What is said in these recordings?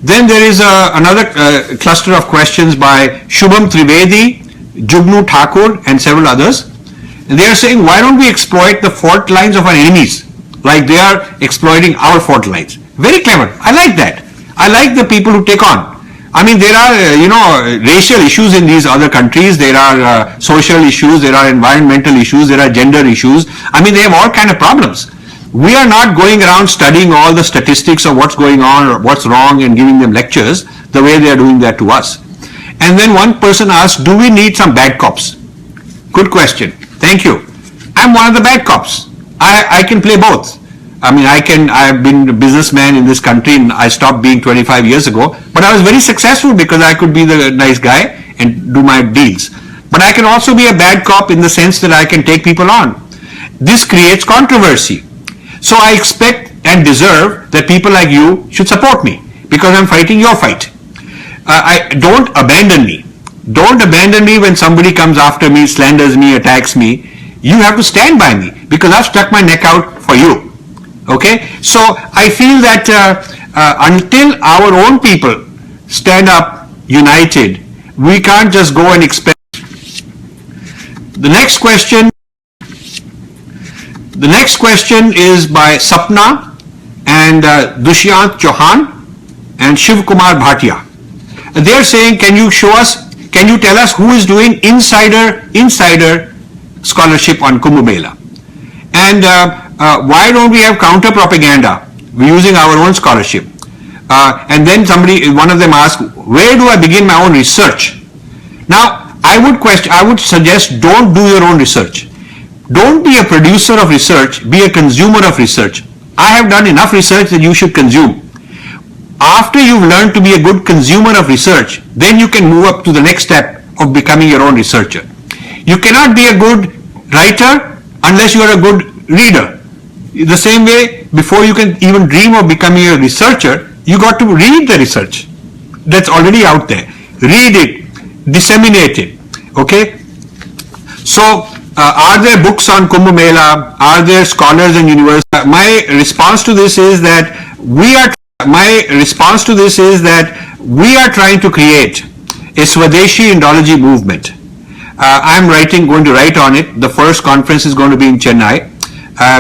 Then there is another cluster of questions by Shubham Trivedi, Jugnu Thakur, and several others. And they are saying, why don't we exploit the fault lines of our enemies like they are exploiting our fault lines? Very clever. I like that. I like the people who take on. I mean, there are, racial issues in these other countries. There are social issues. There are environmental issues. There are gender issues. I mean, they have all kind of problems. We are not going around studying all the statistics of what's going on or what's wrong and giving them lectures the way they are doing that to us. And then one person asked, do we need some bad cops? Good question. Thank you. I'm one of the bad cops. I can play both. I mean, I've been a businessman in this country and I stopped being 25 years ago, but I was very successful because I could be the nice guy and do my deals. But I can also be a bad cop in the sense that I can take people on. This creates controversy. So I expect and deserve that people like you should support me because I'm fighting your fight. Don't abandon me. Don't abandon me when somebody comes after me, slanders me, attacks me. You have to stand by me because I've stuck my neck out for you. Okay? So I feel that until our own people stand up united, we can't just go and expect. The next question is by Sapna and Dushyant Chauhan and Shiv Kumar Bhatia. They're saying, can you tell us who is doing insider scholarship on Kumbh Mela? And why don't we have counter propaganda? We're using our own scholarship. And then one of them asked, where do I begin my own research? Now, I would suggest don't do your own research. Don't be a producer of research, be a consumer of research. I have done enough research that you should consume. After you've learned to be a good consumer of research, then you can move up to the next step of becoming your own researcher. You cannot be a good writer unless you are a good reader. The same way, before you can even dream of becoming a researcher, you got to read the research that's already out there. Read it, disseminate it. Okay? So, are there books on Kumbh Mela? Are there scholars and universities? My response to this is that we are trying to create a Swadeshi Indology movement. I'm going to write on it. The first conference is going to be in Chennai.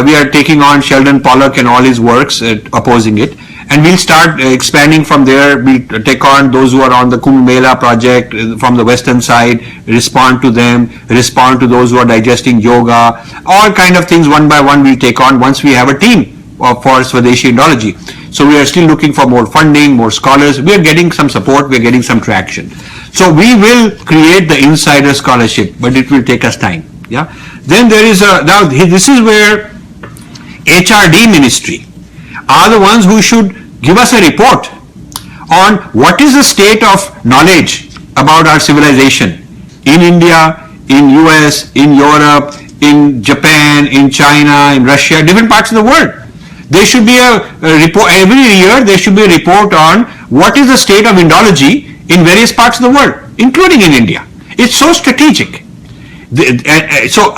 We are taking on Sheldon Pollock and all his works, opposing it. And we'll start expanding from there. We'll take on those who are on the Kumbh Mela project from the western side, respond to them, respond to those who are digesting yoga, all kind of things one by one we'll take on once we have a team for Swadeshi Indology. So we are still looking for more funding, more scholars. We are getting some support, we are getting some traction. So we will create the insider scholarship, but it will take us time. Yeah. Then there is now this is where HRD ministry are the ones who should give us a report on what is the state of knowledge about our civilization in India, in US, in Europe, in Japan, in China, in Russia, different parts of the world. There should be a report every year. There should be a report on what is the state of Indology in various parts of the world, including in India. It's so strategic. So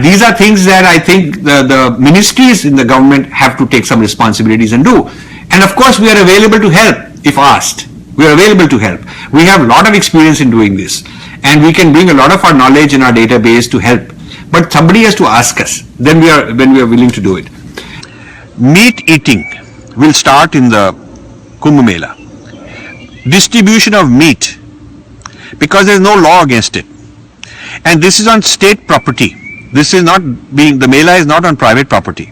these are things that I think the ministries in the government have to take some responsibilities and do. And of course, we are available to help if asked. We are available to help. We have a lot of experience in doing this, and we can bring a lot of our knowledge in our database to help. But somebody has to ask us. Then we are willing to do it. Meat eating will start in the Kumbh Mela. Distribution of meat, because there is no law against it. And this is on state property. This is not the Mela is not on private property.